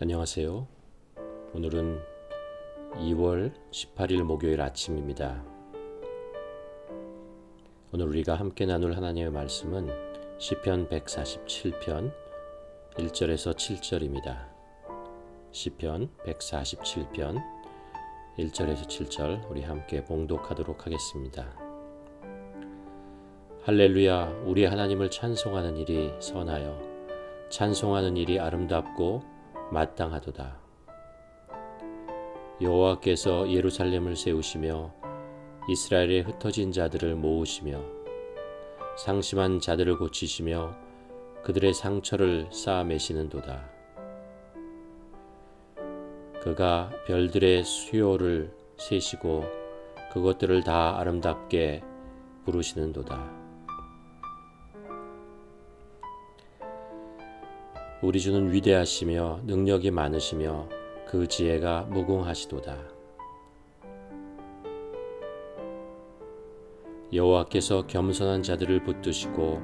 안녕하세요. 오늘은 2월 18일 목요일 아침입니다. 오늘 우리가 함께 나눌 하나님의 말씀은 시편 147편 1절에서 7절입니다. 시편 147편 1절에서 7절 우리 함께 봉독하도록 하겠습니다. 할렐루야, 우리 하나님을 찬송하는 일이 선하여 찬송하는 일이 아름답고 마땅하도다. 여호와께서 예루살렘을 세우시며 이스라엘의 흩어진 자들을 모으시며 상심한 자들을 고치시며 그들의 상처를 쌓아매시는도다. 그가 별들의 수요를 세시고 그것들을 다 아름답게 부르시는도다. 우리 주는 위대하시며 능력이 많으시며 그 지혜가 무궁하시도다. 여호와께서 겸손한 자들을 붙드시고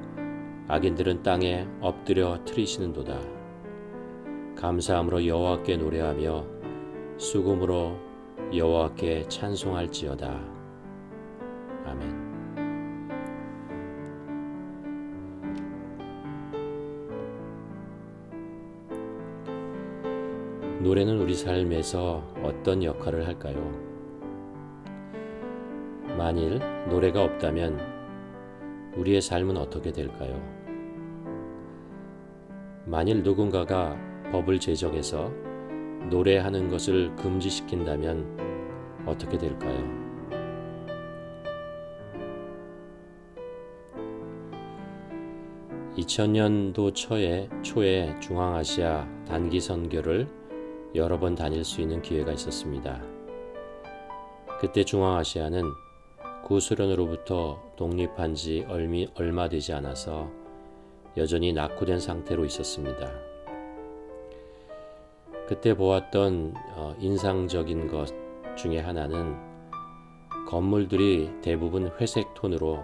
악인들은 땅에 엎드려 트이시는도다. 감사함으로 여호와께 노래하며 수금으로 여호와께 찬송할지어다. 아멘. 노래는 우리 삶에서 어떤 역할을 할까요? 만일 노래가 없다면 우리의 삶은 어떻게 될까요? 만일 누군가가 법을 제정해서 노래하는 것을 금지시킨다면 어떻게 될까요? (2000년도) 초에 중앙아시아 단기 선교를 여러 번 다닐 수 있는 기회가 있었습니다. 그때 중앙아시아는 구소련으로부터 독립한 지 얼마 되지 않아서 여전히 낙후된 상태로 있었습니다. 그때 보았던 인상적인 것 중에 하나는 건물들이 대부분 회색 톤으로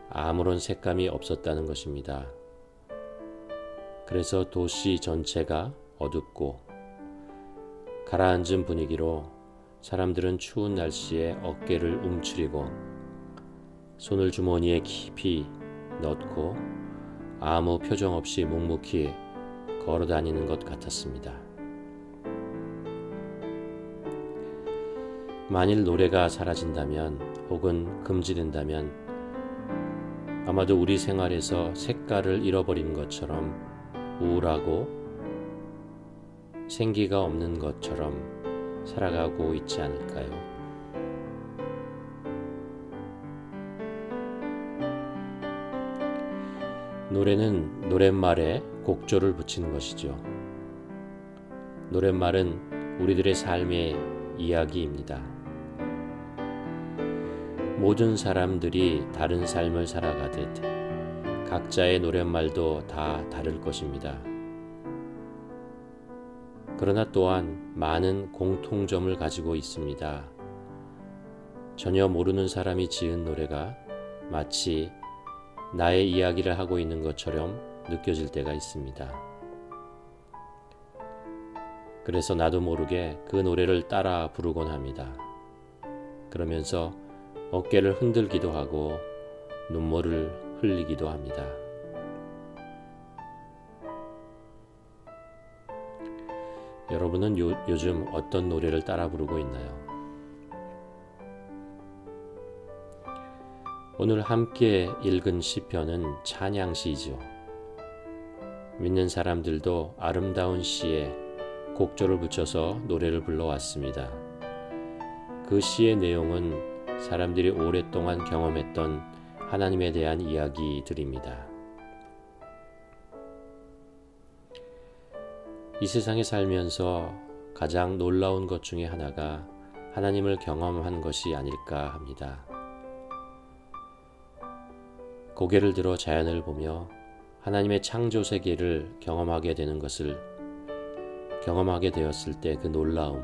아무런 색감이 없었다는 것입니다. 그래서 도시 전체가 어둡고 가라앉은 분위기로 사람들은 추운 날씨에 어깨를 움츠리고 손을 주머니에 깊이 넣고 아무 표정 없이 묵묵히 걸어 다니는 것 같았습니다. 만일 노래가 사라진다면 혹은 금지된다면 아마도 우리 생활에서 색깔을 잃어버린 것처럼 우울하고 생기가 없는 것처럼 살아가고 있지 않을까요? 노래는 노랫말에 곡조를 붙이는 것이죠. 노랫말은 우리들의 삶의 이야기입니다. 모든 사람들이 다른 삶을 살아가듯 각자의 노랫말도 다 다를 것입니다. 그러나 또한 많은 공통점을 가지고 있습니다. 전혀 모르는 사람이 지은 노래가 마치 나의 이야기를 하고 있는 것처럼 느껴질 때가 있습니다. 그래서 나도 모르게 그 노래를 따라 부르곤 합니다. 그러면서 어깨를 흔들기도 하고 눈물을 흘리기도 합니다. 여러분은 요즘 어떤 노래를 따라 부르고 있나요? 오늘 함께 읽은 시편은 찬양시이죠. 믿는 사람들도 아름다운 시에 곡조를 붙여서 노래를 불러왔습니다. 그 시의 내용은 사람들이 오랫동안 경험했던 하나님에 대한 이야기들입니다. 이 세상에 살면서 가장 놀라운 것 중에 하나가 하나님을 경험한 것이 아닐까 합니다. 고개를 들어 자연을 보며 하나님의 창조 세계를 경험하게 되었을 때 그 놀라움,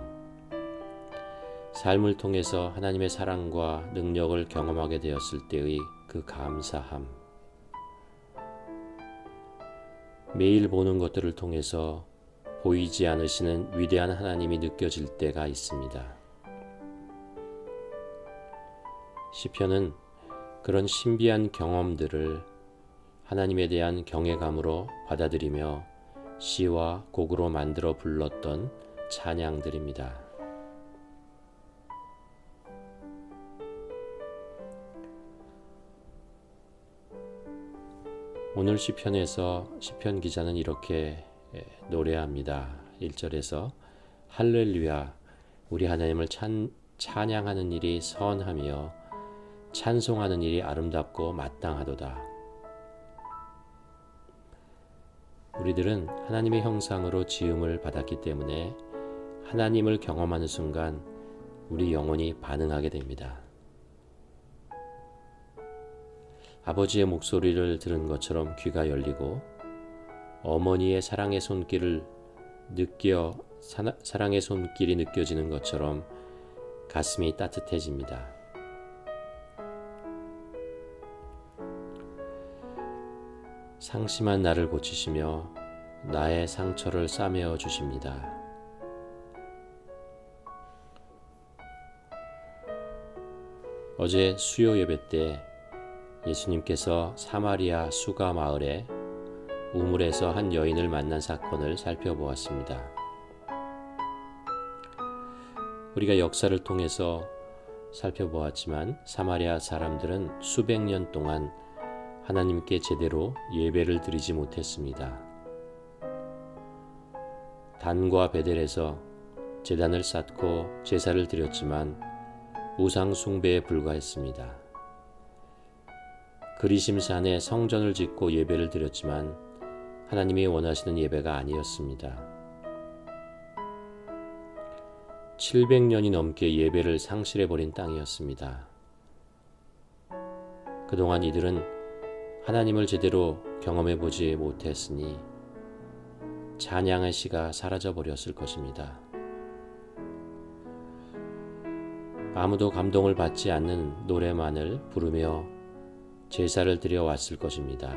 삶을 통해서 하나님의 사랑과 능력을 경험하게 되었을 때의 그 감사함, 매일 보는 것들을 통해서 보이지 않으시는 위대한 하나님이 느껴질 때가 있습니다. 시편은 그런 신비한 경험들을 하나님에 대한 경외감으로 받아들이며 시와 곡으로 만들어 불렀던 찬양들입니다. 오늘 시편에서 시편 기자는 이렇게 노래합니다. 1절에서 할렐루야, 우리 하나님을 찬양하는 일이 선하며 찬송하는 일이 아름답고 마땅하도다. 우리들은 하나님의 형상으로 지음을 받았기 때문에 하나님을 경험하는 순간 우리 영혼이 반응하게 됩니다. 아버지의 목소리를 들은 것처럼 귀가 열리고 어머니의 사랑의 손길이 느껴지는 것처럼 가슴이 따뜻해집니다. 상심한 나를 고치시며 나의 상처를 싸매어 주십니다. 어제 수요 예배 때 예수님께서 사마리아 수가 마을에 우물에서 한 여인을 만난 사건을 살펴보았습니다. 우리가 역사를 통해서 살펴보았지만 사마리아 사람들은 수백 년 동안 하나님께 제대로 예배를 드리지 못했습니다. 단과 베델에서 제단을 쌓고 제사를 드렸지만 우상 숭배에 불과했습니다. 그리심산에 성전을 짓고 예배를 드렸지만 하나님이 원하시는 예배가 아니었습니다. 700년이 넘게 예배를 상실해버린 땅이었습니다. 그동안 이들은 하나님을 제대로 경험해보지 못했으니 찬양의 시가 사라져버렸을 것입니다. 아무도 감동을 받지 않는 노래만을 부르며 제사를 드려왔을 것입니다.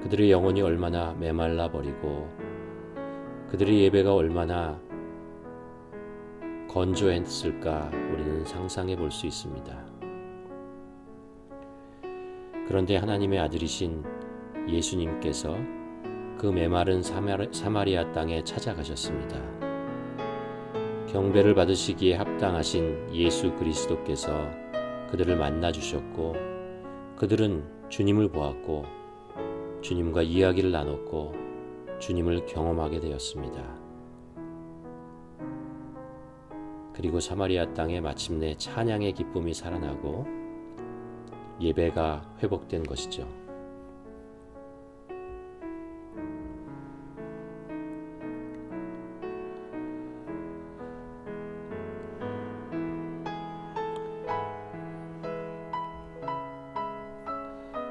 그들의 영혼이 얼마나 메말라 버리고 그들의 예배가 얼마나 건조했을까 우리는 상상해 볼 수 있습니다. 그런데 하나님의 아들이신 예수님께서 그 메마른 사마리아 땅에 찾아가셨습니다. 경배를 받으시기에 합당하신 예수 그리스도께서 그들을 만나 주셨고 그들은 주님을 보았고 주님과 이야기를 나눴고 주님을 경험하게 되었습니다. 그리고 사마리아 땅에 마침내 찬양의 기쁨이 살아나고 예배가 회복된 것이죠.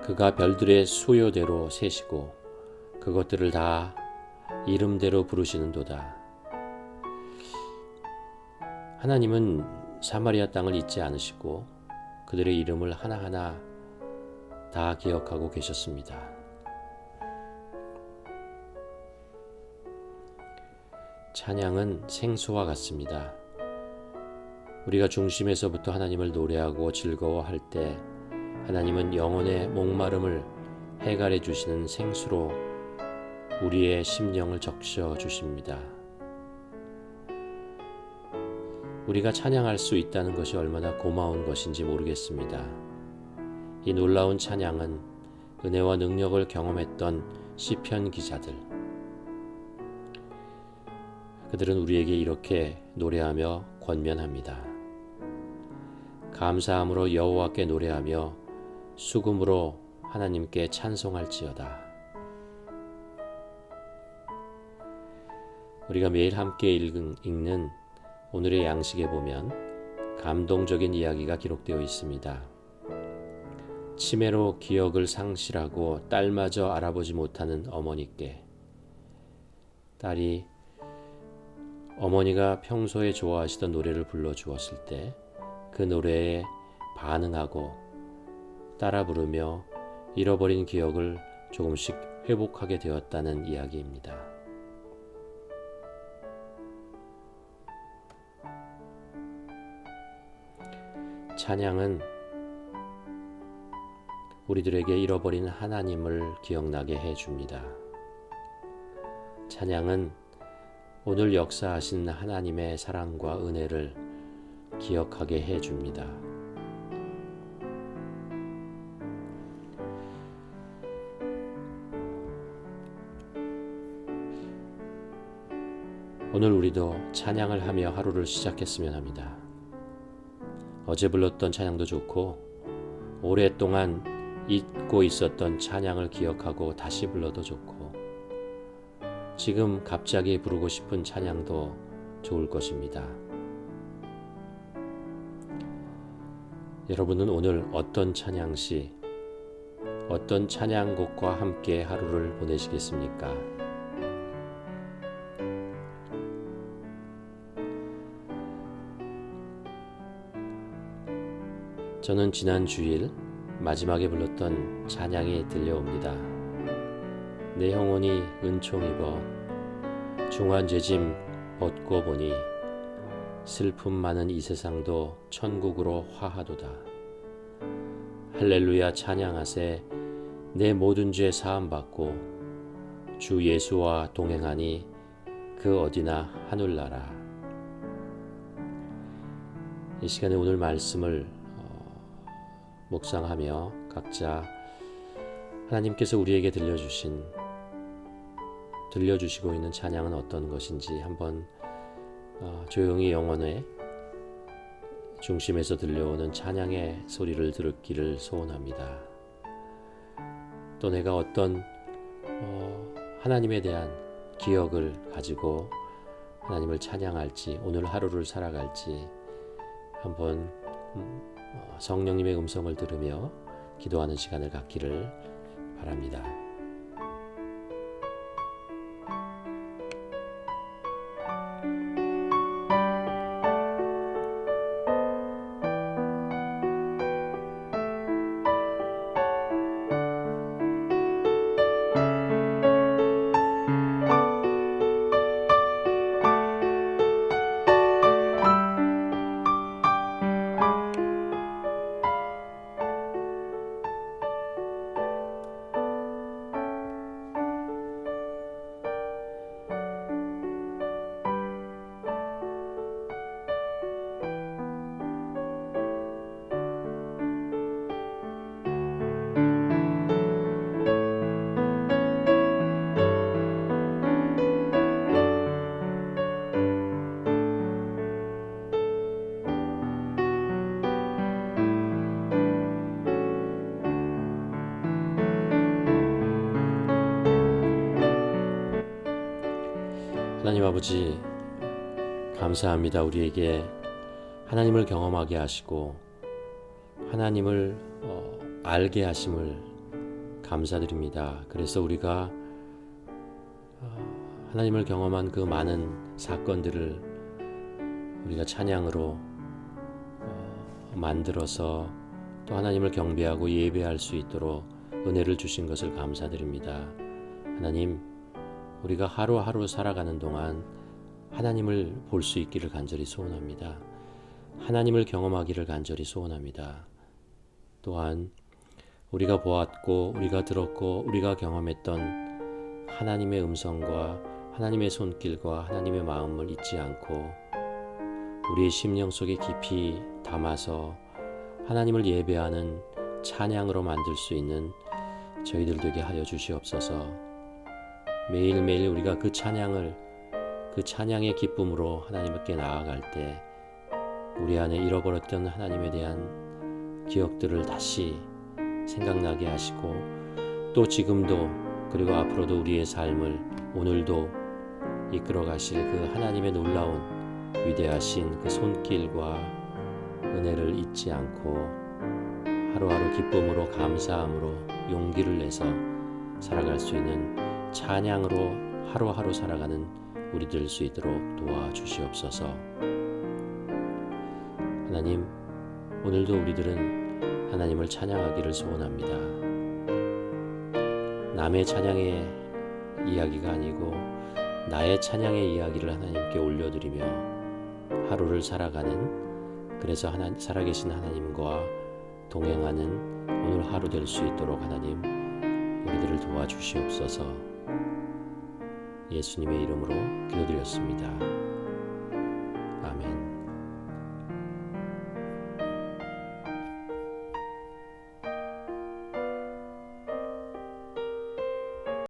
그가 별들의 수요대로 세시고 그것들을 다 이름대로 부르시는도다. 하나님은 사마리아 땅을 잊지 않으시고 그들의 이름을 하나하나 다 기억하고 계셨습니다. 찬양은 생수와 같습니다. 우리가 중심에서부터 하나님을 노래하고 즐거워할 때 하나님은 영혼의 목마름을 해갈해 주시는 생수로 우리의 심령을 적셔 주십니다. 우리가 찬양할 수 있다는 것이 얼마나 고마운 것인지 모르겠습니다. 이 놀라운 찬양은 은혜와 능력을 경험했던 시편 기자들, 그들은 우리에게 이렇게 노래하며 권면합니다. 감사함으로 여호와께 노래하며 수금으로 하나님께 찬송할지어다. 우리가 매일 함께 읽는 오늘의 양식에 보면 감동적인 이야기가 기록되어 있습니다. 치매로 기억을 상실하고 딸마저 알아보지 못하는 어머니께 딸이 어머니가 평소에 좋아하시던 노래를 불러주었을 때 그 노래에 반응하고 따라 부르며 잃어버린 기억을 조금씩 회복하게 되었다는 이야기입니다. 찬양은 우리들에게 잃어버린 하나님을 기억나게 해줍니다. 찬양은 오늘 역사하신 하나님의 사랑과 은혜를 기억하게 해줍니다. 오늘 우리도 찬양을 하며 하루를 시작했으면 합니다. 어제 불렀던 찬양도 좋고 오랫동안 잊고 있었던 찬양을 기억하고 다시 불러도 좋고 지금 갑자기 부르고 싶은 찬양도 좋을 것입니다. 여러분은 오늘 어떤 찬양시, 어떤 찬양곡과 함께 하루를 보내시겠습니까? 저는 지난 주일 마지막에 불렀던 찬양이 들려옵니다. 내 영혼이 은총 입어 중한 죄짐 벗고 보니 슬픔 많은 이 세상도 천국으로 화하도다. 할렐루야 찬양하세 내 모든 죄 사함 받고 주 예수와 동행하니 그 어디나 하늘나라. 이 시간에 오늘 말씀을 묵상하며 각자 하나님께서 우리에게 들려주시고 있는 찬양은 어떤 것인지 한번 조용히 영혼의 중심에서 들려오는 찬양의 소리를 들었기를 소원합니다. 또 내가 어떤 하나님에 대한 기억을 가지고 하나님을 찬양할지 오늘 하루를 살아갈지 한번 성령님의 음성을 들으며 기도하는 시간을 갖기를 바랍니다. 하나님 아버지 감사합니다. 우리에게 하나님을 경험하게 하시고 하나님을 알게 하심을 감사드립니다. 그래서 우리가 하나님을 경험한 그 많은 사건들을 우리가 찬양으로 만들어서 또 하나님을 경배하고 예배할 수 있도록 은혜를 주신 것을 감사드립니다. 하나님, 우리가 하루하루 살아가는 동안 하나님을 볼 수 있기를 간절히 소원합니다. 하나님을 경험하기를 간절히 소원합니다. 또한 우리가 보았고 우리가 들었고 우리가 경험했던 하나님의 음성과 하나님의 손길과 하나님의 마음을 잊지 않고 우리의 심령 속에 깊이 담아서 하나님을 예배하는 찬양으로 만들 수 있는 저희들 되게 하여 주시옵소서. 매일매일 우리가 그 찬양의 기쁨으로 하나님께 나아갈 때 우리 안에 잃어버렸던 하나님에 대한 기억들을 다시 생각나게 하시고 또 지금도 그리고 앞으로도 우리의 삶을 오늘도 이끌어 가실 그 하나님의 놀라운 위대하신 그 손길과 은혜를 잊지 않고 하루하루 기쁨으로 감사함으로 용기를 내서 살아갈 수 있는 찬양으로 하루하루 살아가는 우리 될 수 있도록 도와주시옵소서. 하나님, 오늘도 우리들은 하나님을 찬양하기를 소원합니다. 남의 찬양의 이야기가 아니고 나의 찬양의 이야기를 하나님께 올려드리며 하루를 살아가는, 그래서 살아계신 하나님과 동행하는 오늘 하루 될 수 있도록 하나님 우리들을 도와주시옵소서. 예수님의 이름으로 기도드렸습니다.